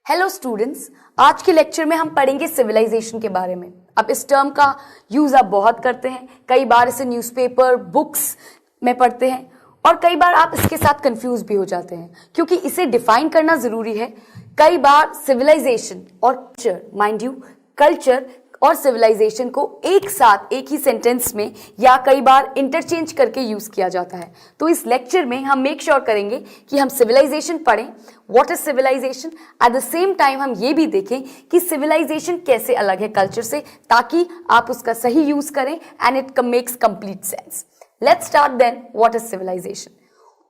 Hello students, आज के lecture में हम पढ़ेंगे सिविलाइजेशन के बारे में। अब इस टर्म का यूज आप बहुत करते हैं, कई बार इसे न्यूज़पेपर बुक्स में पढ़ते हैं और कई बार आप इसके साथ कंफ्यूज भी हो जाते हैं क्योंकि इसे डिफाइन करना जरूरी है। कई बार सिविलाइजेशन और कल्चर, माइंड यू, कल्चर और सिविलाइजेशन को एक साथ एक ही सेंटेंस में या कई बार इंटरचेंज करके यूज किया जाता है। तो इस लेक्चर में हम मेक श्योर करेंगे कि हम सिविलाइजेशन पढ़ें, what is civilization, at the same time हम ये भी देखें कि सिविलाइजेशन कैसे अलग है कल्चर से, ताकि आप उसका सही यूज करें and it makes complete sense. Let's start then, what is civilization.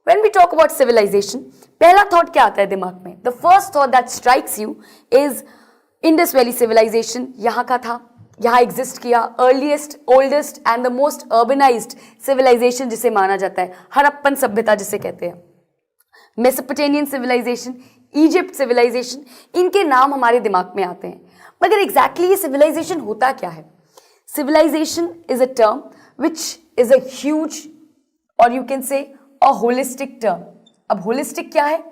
When we talk about civilization, पहला थॉट क्या आता है दिमाग में? The first thought that strikes you is Indus valley civilization यहाँ का था, यहाँ एग्जिस्ट किया, earliest, oldest and the most urbanized civilization जिसे माना जाता है, हड़प्पन सभ्यता जिसे कहते हैं, मेसोपोटामियन सिविलाइजेशन, इजिप्ट सिविलाइजेशन, इनके नाम हमारे दिमाग में आते हैं। मगर एग्जैक्टली ये सिविलाइजेशन होता क्या है? Civilisation is a term which is a huge और you can say a holistic term. अब होलिस्टिक क्या है?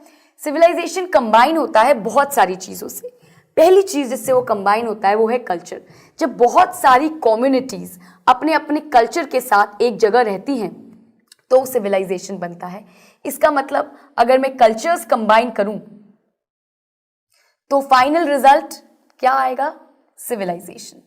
सिविलाइजेशन कंबाइन होता है बहुत सारी चीजों से। पहली चीज जिससे वो कंबाइन होता है वो है कल्चर। जब बहुत सारी कम्युनिटीज अपने अपने कल्चर के साथ एक जगह रहती हैं तो सिविलाइजेशन बनता है। इसका मतलब अगर मैं कल्चर्स कंबाइन करूं तो फाइनल रिजल्ट क्या आएगा? सिविलाइजेशन।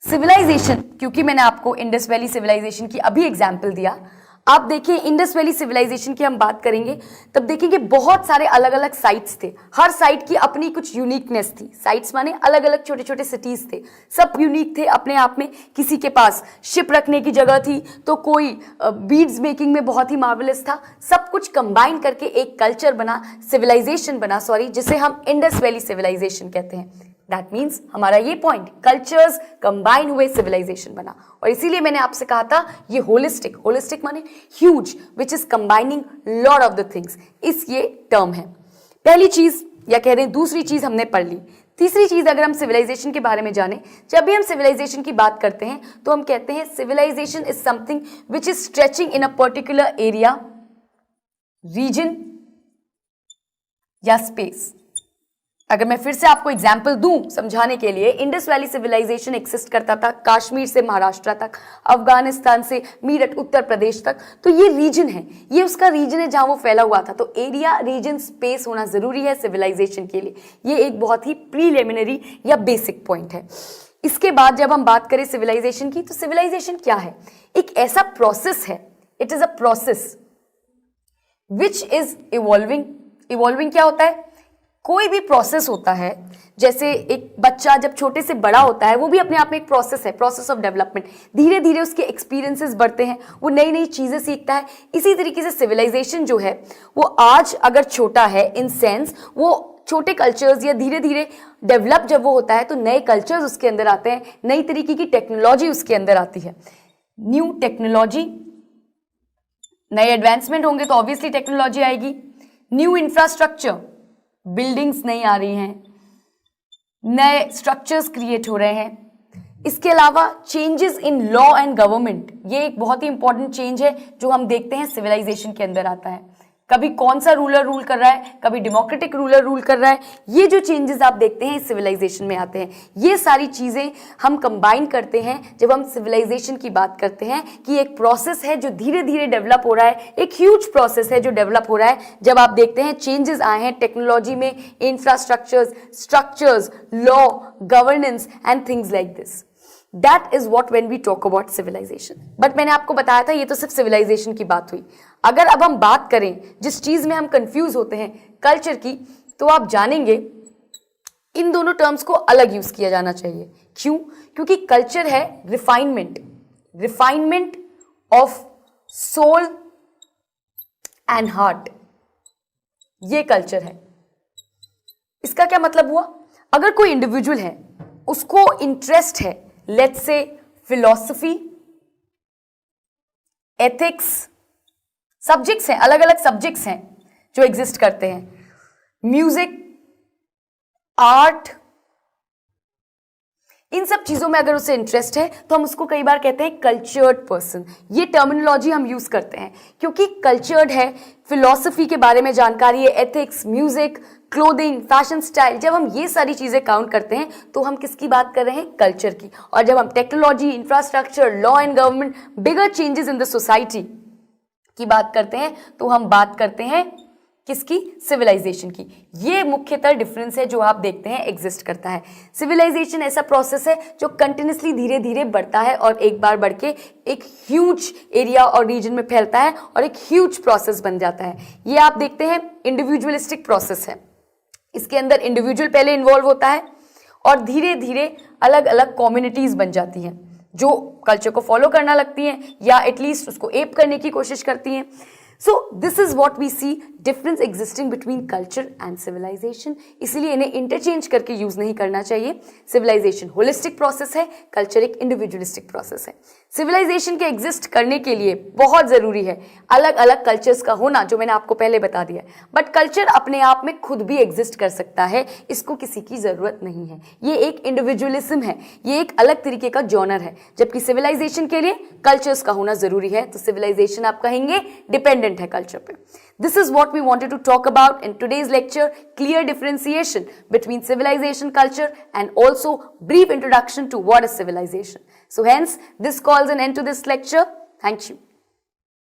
सिविलाइजेशन, क्योंकि मैंने आपको इंडस वैली सिविलाइजेशन की अभी एग्जाम्पल दिया, आप देखिए इंडस वैली सिविलाइजेशन की हम बात करेंगे तब देखेंगे बहुत सारे अलग अलग साइट्स थे, हर साइट की अपनी कुछ यूनिकनेस थी। साइट्स माने अलग अलग छोटे छोटे सिटीज थे, सब यूनिक थे अपने आप में। किसी के पास शिप रखने की जगह थी तो कोई बीड्स मेकिंग में बहुत ही मार्वलस था। सब कुछ कंबाइन करके एक कल्चर बना, सिविलाइजेशन बना, जिसे हम इंडस वैली सिविलाइजेशन कहते हैं। दैट मीन्स हमारा ये पॉइंट, कल्चर्स कंबाइन हुए सिविलाइजेशन बना। और इसीलिए मैंने आपसे कहा था ये होलिस्टिक, होलिस्टिक माने huge, which is combining lot of the things, इस ये टर्म है। पहली चीज या कह रहे हैं दूसरी चीज हमने पढ़ ली। तीसरी चीज अगर हम सिविलाइजेशन के बारे में जाने, जब भी हम सिविलाइजेशन की बात करते हैं तो हम कहते हैं civilization is something which is stretching in a particular area, region या स्पेस। अगर मैं फिर से आपको एग्जाम्पल दूं समझाने के लिए, इंडस वैली सिविलाइजेशन एक्सिस्ट करता था कश्मीर से महाराष्ट्र तक, अफगानिस्तान से मीरठ उत्तर प्रदेश तक। तो ये रीजन है, ये उसका रीजन है जहां वो फैला हुआ था। तो एरिया, रीजन, स्पेस होना जरूरी है सिविलाइजेशन के लिए। ये एक बहुत ही प्रीलिमिनरी या बेसिक पॉइंट है। इसके बाद जब हम बात करें सिविलाइजेशन की, तो सिविलाइजेशन क्या है? एक ऐसा प्रोसेस है, it is a process which is evolving. Evolving क्या होता है? कोई भी प्रोसेस होता है, जैसे एक बच्चा जब छोटे से बड़ा होता है वो भी अपने आप में एक प्रोसेस है, प्रोसेस ऑफ डेवलपमेंट। धीरे धीरे उसके एक्सपीरियंसेस बढ़ते हैं, वो नई नई चीजें सीखता है। इसी तरीके से सिविलाइजेशन जो है वो आज अगर छोटा है इन सेंस, वो छोटे कल्चर्स या धीरे धीरे डेवलप जब वो होता है तो नए कल्चर्स उसके अंदर आते हैं, नई तरीके की टेक्नोलॉजी उसके अंदर आती है। न्यू टेक्नोलॉजी, नए एडवांसमेंट होंगे तो ऑब्वियसली टेक्नोलॉजी आएगी। न्यू इंफ्रास्ट्रक्चर, बिल्डिंग्स नहीं आ रही हैं, नए स्ट्रक्चर्स क्रिएट हो रहे हैं। इसके अलावा changes in law and government, ये एक बहुत ही इंपॉर्टेंट चेंज है जो हम देखते हैं सिविलाइजेशन के अंदर आता है। कभी कौन सा रूलर रूल कर रहा है, कभी डेमोक्रेटिक रूलर रूल कर रहा है। ये जो चेंजेस आप देखते हैं इस सिविलाइजेशन में आते हैं। ये सारी चीजें हम कंबाइन करते हैं जब हम सिविलाइजेशन की बात करते हैं कि एक प्रोसेस है जो धीरे धीरे डेवलप हो रहा है, एक ह्यूज प्रोसेस है जो डेवलप हो रहा है। जब आप देखते हैं चेंजेस आए हैं टेक्नोलॉजी में, infrastructures, structures, law, governance and things like this. That is what when we talk about civilization. But मैंने आपको बताया था ये तो सिर्फ सिविलाइजेशन की बात हुई। अगर अब हम बात करें जिस चीज में हम कंफ्यूज होते हैं कल्चर की, तो आप जानेंगे इन दोनों टर्म्स को अलग यूज किया जाना चाहिए। क्यों? क्योंकि कल्चर है refinement, refinement of soul and heart, ये कल्चर है। इसका क्या मतलब हुआ? अगर कोई इंडिविजुअल है, उसको इंटरेस्ट है, let's say philosophy, ethics, subjects हैं, अलग अलग सब्जेक्ट्स हैं जो एग्जिस्ट करते हैं, म्यूजिक, आर्ट, इन सब चीजों में अगर उसे इंटरेस्ट है तो हम उसको कई बार कहते हैं कल्चर्ड पर्सन। ये टर्मिनोलॉजी हम यूज करते हैं क्योंकि कल्चर्ड है, फिलॉसफी के बारे में जानकारी है, ethics, music, clothing, fashion style. जब हम ये सारी चीजें काउंट करते हैं तो हम किसकी बात कर रहे हैं? कल्चर की। और जब हम technology, infrastructure, law and government, bigger changes in the society की बात करते हैं तो हम बात करते हैं किसकी? सिविलाइजेशन की। ये मुख्यतः डिफरेंस है जो आप देखते हैं एग्जिस्ट करता है। सिविलाइजेशन ऐसा प्रोसेस है जो कंटिन्यूसली धीरे धीरे बढ़ता है और एक बार बढ़ के एक ह्यूज एरिया और रीजन में फैलता है और एक ह्यूज प्रोसेस बन जाता है। ये आप देखते हैं इंडिविजुअलिस्टिक प्रोसेस है। इसके अंदर इंडिविजुअल पहले इन्वॉल्व होता है और धीरे धीरे अलग अलग कम्युनिटीज बन जाती हैं जो कल्चर को फॉलो करना लगती हैं या एटलीस्ट उसको एप करने की कोशिश करती हैं। So this is what we see difference existing between culture and civilization। इसीलिए इन्हें इंटरचेंज करके यूज नहीं करना चाहिए। सिविलाइजेशन होलिस्टिक प्रोसेस है, कल्चर एक इंडिविजुअलिस्टिक प्रोसेस है। सिविलाइजेशन के एग्जिस्ट करने के लिए बहुत जरूरी है अलग अलग कल्चर्स का होना, जो मैंने आपको पहले बता दिया। बट कल्चर अपने आप में खुद भी एग्जिस्ट कर सकता है, इसको किसी की जरूरत नहीं है। ये एक इंडिविजुअलिज्म है, ये एक अलग तरीके का जॉनर है। जबकि सिविलाइजेशन के लिए कल्चर्स का होना जरूरी है, तो सिविलाइजेशन आप कहेंगे डिपेंडेंट है कल्चर पे। This is what we wanted to talk about in today's lecture, clear differentiation between civilization, culture, and also brief introduction to what is civilization. So hence, this calls an end to this lecture. Thank you.